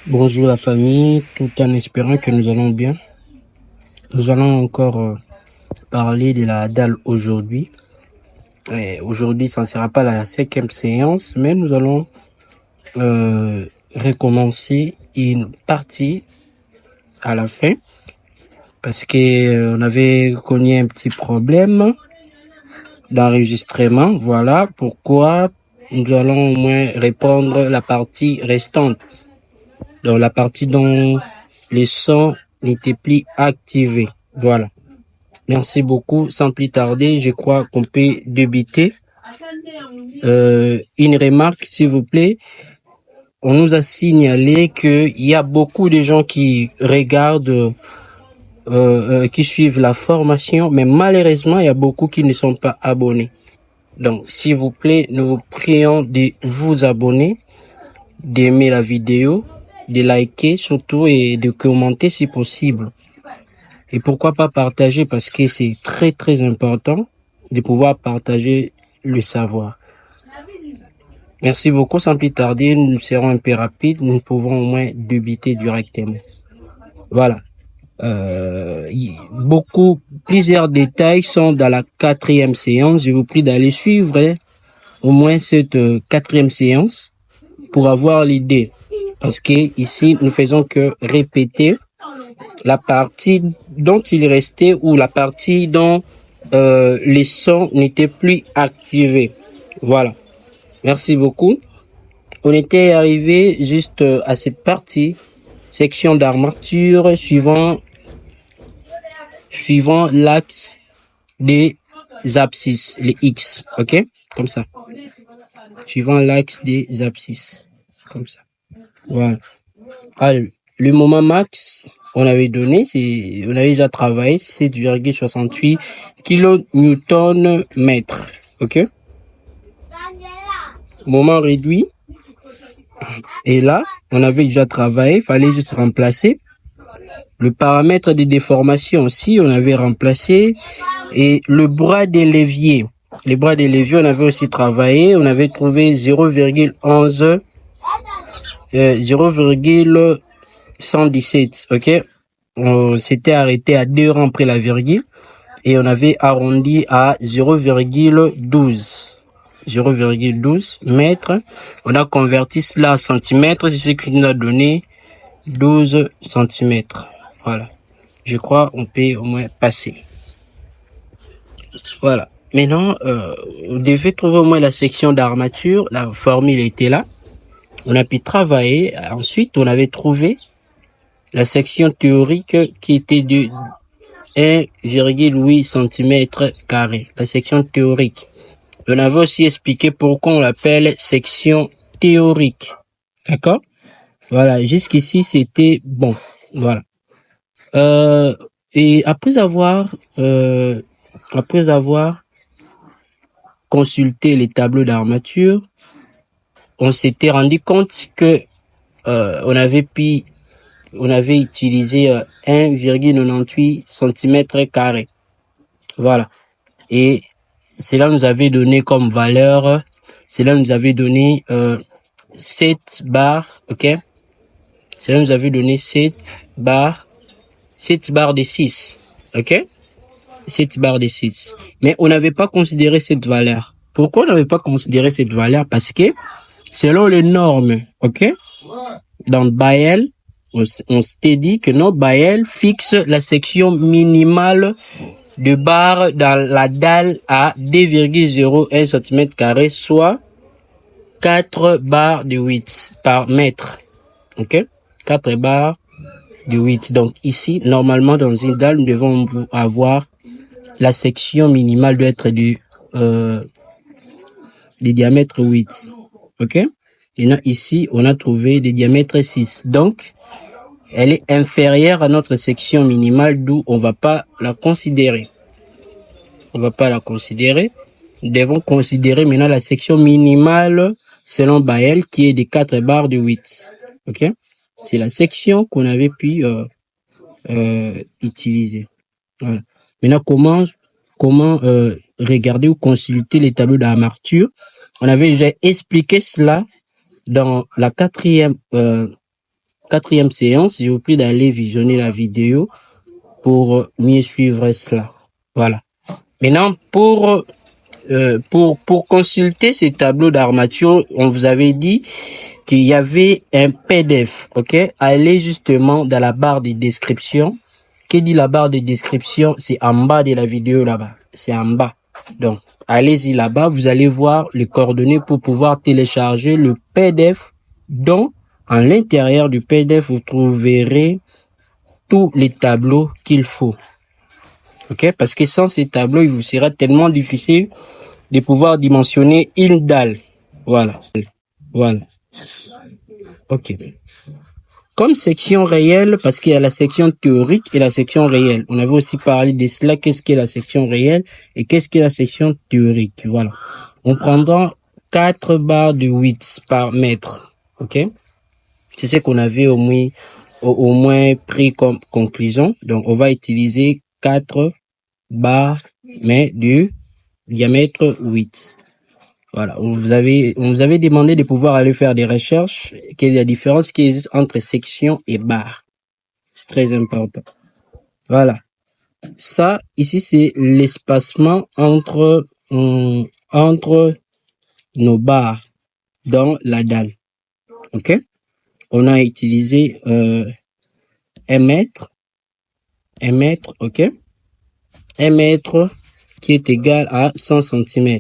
Bonjour la famille, tout en espérant que nous allons bien. Nous allons encore parler de la dalle aujourd'hui. Aujourd'hui, ça ne sera pas la 5e séance, mais nous allons recommencer une partie à la fin parce que on avait connu un petit problème d'enregistrement. Voilà pourquoi nous allons au moins répondre la partie restante. Donc la partie dont les sons n'étaient plus activés. Voilà. Merci beaucoup. Sans plus tarder, je crois qu'on peut débuter. Une remarque, s'il vous plaît. On nous a signalé qu'il y a beaucoup de gens qui regardent, qui suivent la formation, mais malheureusement, il y a beaucoup qui ne sont pas abonnés. Donc, s'il vous plaît, nous vous prions de vous abonner, d'aimer la vidéo, de liker surtout et de commenter si possible. Et pourquoi pas partager, parce que c'est très très important de pouvoir partager le savoir. Merci beaucoup. Sans plus tarder, nous serons un peu rapides. Nous pouvons au moins débuter directement. Voilà. Plusieurs détails sont dans la 4e séance. Je vous prie d'aller suivre au moins cette 4e séance pour avoir l'idée. Parce que ici, nous faisons que répéter la partie dont il restait ou la partie dont les sons n'étaient plus activés. Voilà. Merci beaucoup. On était arrivé juste à cette partie, section d'armature suivant l'axe des abscisses, les X, ok? Comme ça. Suivant l'axe des abscisses. Comme ça. Voilà. Alors, le moment max, on avait déjà travaillé, 7,68 kN mètre. Ok? Moment réduit. Et là, on avait déjà travaillé, il fallait juste remplacer. Le paramètre de déformation aussi, on avait remplacé. Et le bras des leviers. Les bras des leviers, on avait aussi travaillé. On avait trouvé 0,11, 0,117, ok? On s'était arrêté à 2 rangs après la virgule. Et on avait arrondi à 0,12. 0,12 mètres. On a converti cela en centimètres. C'est ce qui nous a donné 12 centimètres. Voilà. Je crois on peut au moins passer. Voilà. Maintenant, vous devez trouver au moins la section d'armature. La formule était là. On a pu travailler. Ensuite, on avait trouvé la section théorique qui était de 1,8 cm². La section théorique. On avait aussi expliqué pourquoi on l'appelle section théorique. D'accord? Voilà, jusqu'ici, c'était bon. Voilà. Et après avoir consulté les tableaux d'armature, on s'était rendu compte que on avait utilisé 1,98 cm². Voilà. Et cela nous avait donné comme valeur, 7 barres, ok? Cela nous avait donné 7 barres de 6, ok? 7 barres de 6. Mais on n'avait pas considéré cette valeur. Pourquoi on n'avait pas considéré cette valeur? Parce que, selon les normes, ok? Dans Bael, on s'était dit que nos Bael fixe la section minimale de barre dans la dalle à 2,01 cm², soit 4 barres de 8 par mètre. Ok? 4 barres de 8. Donc ici, normalement, dans une dalle, nous devons avoir la section minimale doit être du diamètre 8. Ok? Et là, ici, on a trouvé des diamètres 6. Donc, elle est inférieure à notre section minimale, d'où on va pas la considérer. On va pas la considérer. Nous devons considérer maintenant la section minimale selon Bael qui est de 4 barres de 8. Ok? C'est la section qu'on avait pu utiliser. Voilà. Maintenant, comment regarder ou consulter les tableaux d'armature? On avait déjà expliqué cela dans la 4e 4e séance. Je vous prie d'aller visionner la vidéo pour mieux suivre cela. Voilà. Maintenant, pour consulter ces tableaux d'armature, on vous avait dit qu'il y avait un PDF, ok? Allez justement dans la barre de description. Qui dit la barre de description? C'est en bas de la vidéo là-bas. C'est en bas. Donc, allez-y là-bas, vous allez voir les coordonnées pour pouvoir télécharger le PDF dont, à l'intérieur du PDF, vous trouverez tous les tableaux qu'il faut. Ok? Parce que sans ces tableaux, il vous sera tellement difficile de pouvoir dimensionner une dalle. Voilà. Voilà. Ok. Comme section réelle, parce qu'il y a la section théorique et la section réelle. On avait aussi parlé de cela, qu'est-ce qu'est la section réelle et qu'est-ce qu'est la section théorique. Voilà. On prendra 4 barres de 8 par mètre. Ok? C'est ce qu'on avait au moins pris comme conclusion. Donc, on va utiliser 4 barres, mais du diamètre 8. Voilà, on vous avait demandé de pouvoir aller faire des recherches, quelle est la différence qui existe entre section et barre. C'est très important. Voilà. Ça, ici, c'est l'espacement entre nos barres dans la dalle. Ok? On a utilisé 1 mètre, ok? 1 mètre qui est égal à 100 cm.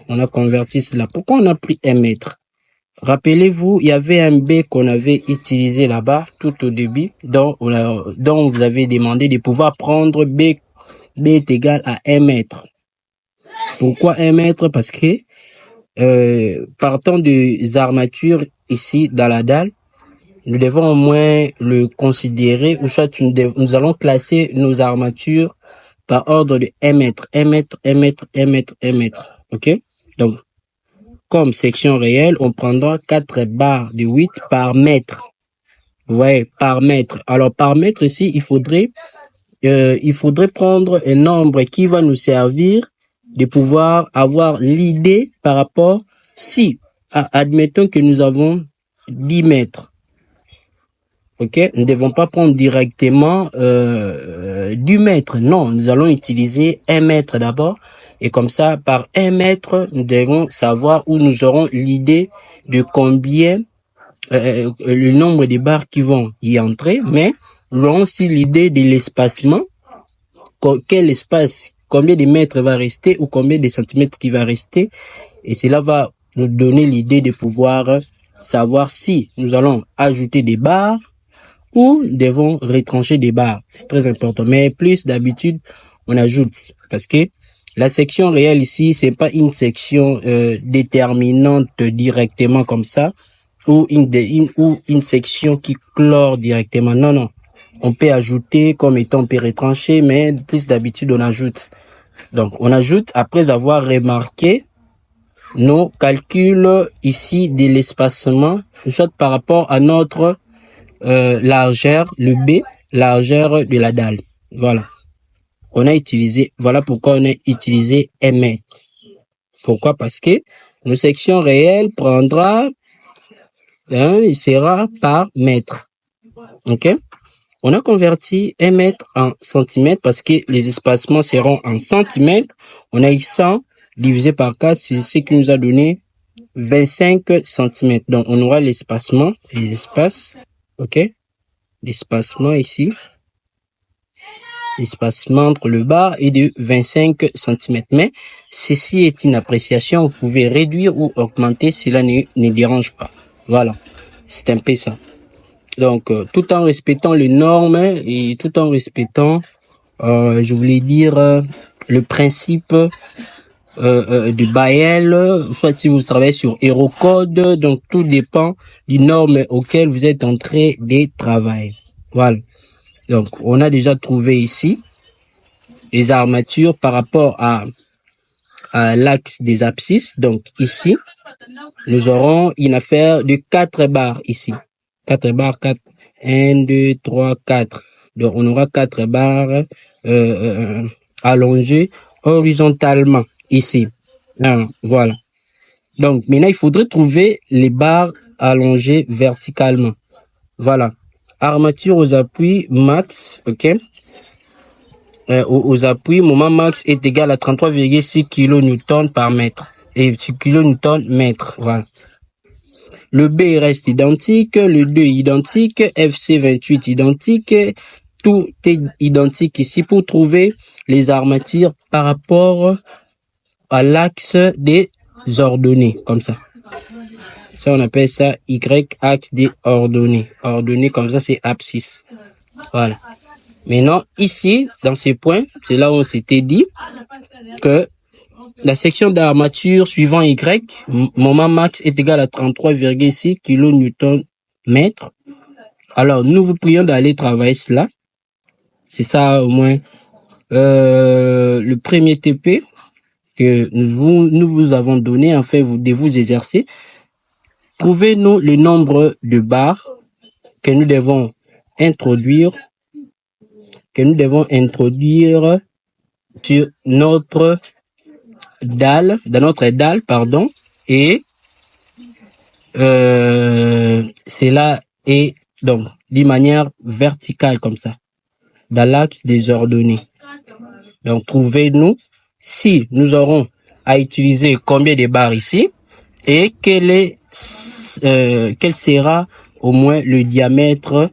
On a converti cela. Pourquoi on a pris 1 mètre? Rappelez-vous, il y avait un B qu'on avait utilisé là-bas tout au début, dont on vous avait demandé de pouvoir prendre B est égal à 1 mètre. Pourquoi 1 mètre? Parce que partant des armatures ici dans la dalle, nous devons au moins le considérer, ou soit nous allons classer nos armatures par ordre de 1 mètre, 1 mètre, 1 mètre, 1 mètre, 1 mètre. Ok? Donc, comme section réelle, on prendra 4 barres de 8 par mètre. Ouais, par mètre. Alors, par mètre ici, il faudrait prendre un nombre qui va nous servir de pouvoir avoir l'idée par rapport, si, admettons que nous avons 10 mètres. Ok, nous ne devons pas prendre directement du mètre. Non, nous allons utiliser 1 mètre d'abord. Et comme ça, par 1 mètre, nous devons savoir où nous aurons l'idée de combien, le nombre de barres qui vont y entrer. Mais nous aurons aussi l'idée de l'espacement. Quel espace, combien de mètres va rester ou combien de centimètres qui va rester. Et cela va nous donner l'idée de pouvoir savoir si nous allons ajouter des barres ou devons retrancher des barres. C'est très important. Mais plus d'habitude, on ajoute. Parce que la section réelle ici, c'est pas une section déterminante directement comme ça, ou une section qui clore directement. Non, non. On peut ajouter comme étant, on peut retrancher, mais plus d'habitude, on ajoute. Donc, on ajoute après avoir remarqué nos calculs ici de l'espacement, soit par rapport à notre largeur, le B, largeur de la dalle. Voilà. On a utilisé, voilà pourquoi on a utilisé 1 mètre. Pourquoi? Parce que nos sections réelles prendra, il sera par mètre. Ok? On a converti 1 mètre en centimètres parce que les espacements seront en centimètres. On a eu 100 divisé par 4, c'est ce qui nous a donné 25 centimètres. Donc, on aura l'espacement, les espaces, ok? L'espacement ici, l'espacement entre le bar est de 25 cm. Mais ceci est une appréciation. Vous pouvez réduire ou augmenter, cela ne dérange pas. Voilà, c'est un peu ça. Donc, tout en respectant les normes et tout en respectant, je voulais dire, le principe du Bael, soit si vous travaillez sur HeroCode, donc tout dépend des normes auxquelles vous êtes en train de travailler. Voilà. Donc, on a déjà trouvé ici les armatures par rapport à l'axe des abscisses. Donc, ici, nous aurons une affaire de 4 barres ici. 4 barres, 4, 1, 2, 3, 4. Donc, on aura 4 barres allongées horizontalement ici. Voilà. Donc, maintenant, il faudrait trouver les barres allongées verticalement. Voilà. armature aux appuis max, ok, aux appuis, moment max est égal à 33,6 kN par mètre. Et 6 kN mètre, voilà. Le B reste identique, le 2 identique, FC28 identique, tout est identique ici pour trouver les armatures par rapport à l'axe des ordonnées, comme ça. Ça, on appelle ça Y, axe des ordonnées. Ordonnées, comme ça, c'est abscisse. Voilà. Maintenant, ici, dans ces points, c'est là où on s'était dit que la section d'armature suivant Y, moment max est égal à 33,6 kN/m. Alors, nous vous prions d'aller travailler cela. C'est ça, au moins, le premier TP que nous vous avons donné, en fait, de vous exercer. Trouvez-nous le nombre de barres que nous devons introduire sur notre dalle, pardon, et cela est donc d'une manière verticale comme ça, dans l'axe des ordonnées. Donc, trouvez-nous si nous aurons à utiliser combien de barres ici et quel sera au moins le diamètre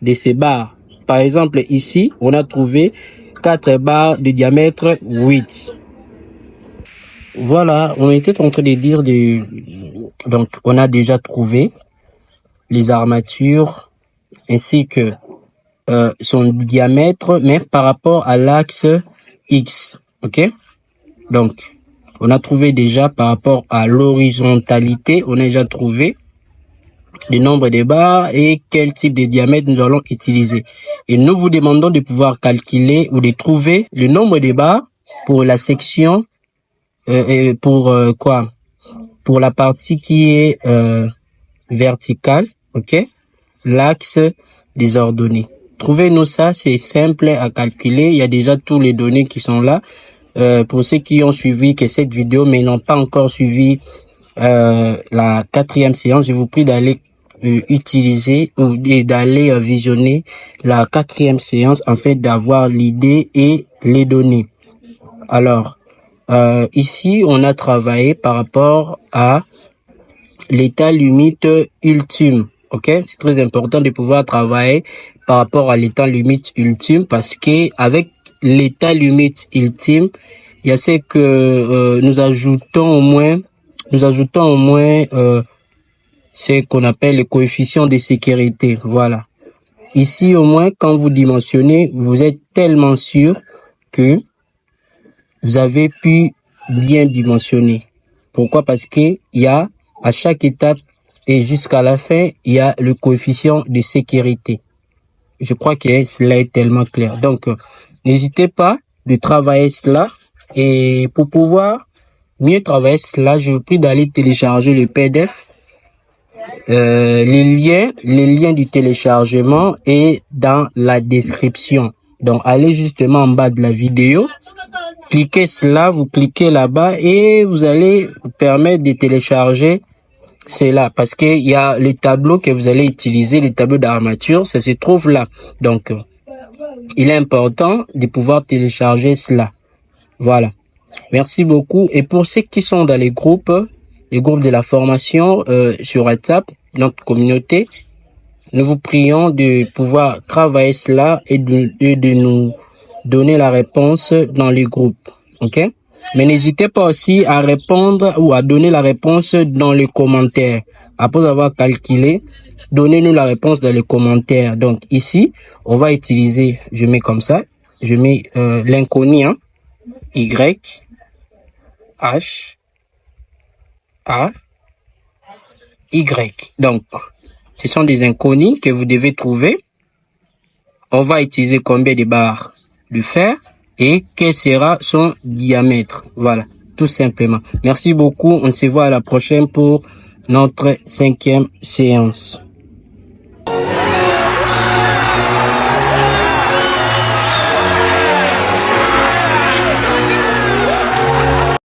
de ces barres. Par exemple, ici, on a trouvé 4 barres de diamètre 8. Voilà, on était en train de dire donc on a déjà trouvé les armatures ainsi que son diamètre, mais par rapport à l'axe X, ok? Donc, on a trouvé déjà par rapport à l'horizontalité, on a déjà trouvé le nombre de barres et quel type de diamètre nous allons utiliser. Et nous vous demandons de pouvoir calculer ou de trouver le nombre de barres pour la section, pour la partie qui est verticale, ok? L'axe des ordonnées. Trouvez-nous ça, c'est simple à calculer. Il y a déjà tous les données qui sont là. Pour ceux qui ont suivi que cette vidéo mais n'ont pas encore suivi la 4e séance, je vous prie d'aller utiliser ou d'aller visionner la 4e séance en fait d'avoir l'idée et les données. Alors, ici, on a travaillé par rapport à l'état limite ultime. Ok, c'est très important de pouvoir travailler par rapport à l'état limite ultime parce que avec l'état limite ultime, il y a ce que nous ajoutons au moins ce qu'on appelle le coefficient de sécurité. Voilà. Ici, au moins, quand vous dimensionnez, vous êtes tellement sûr que vous avez pu bien dimensionner. Pourquoi? Parce que il y a à chaque étape et jusqu'à la fin, il y a le coefficient de sécurité. Je crois que cela est tellement clair. Donc, n'hésitez pas de travailler cela. Et pour pouvoir mieux travailler cela, je vous prie d'aller télécharger le PDF. Les liens du téléchargement est dans la description. Donc, allez justement en bas de la vidéo. Cliquez cela, vous cliquez là-bas et vous allez vous permettre de télécharger cela parce qu'il y a le tableau que vous allez utiliser, le tableau d'armature, ça se trouve là. Donc, il est important de pouvoir télécharger cela. Voilà. Merci beaucoup. Et pour ceux qui sont dans les groupes de la formation sur WhatsApp, notre communauté, nous vous prions de pouvoir travailler cela et de nous donner la réponse dans les groupes. Ok? Mais n'hésitez pas aussi à répondre ou à donner la réponse dans les commentaires. Après avoir calculé, donnez-nous la réponse dans les commentaires. Donc ici, on va utiliser, je mets comme ça, je mets l'inconnu, hein, Y, H, A, Y. Donc, ce sont des inconnus que vous devez trouver. On va utiliser combien de barres de fer et quel sera son diamètre. Voilà, tout simplement. Merci beaucoup. On se voit à la prochaine pour notre 5e séance.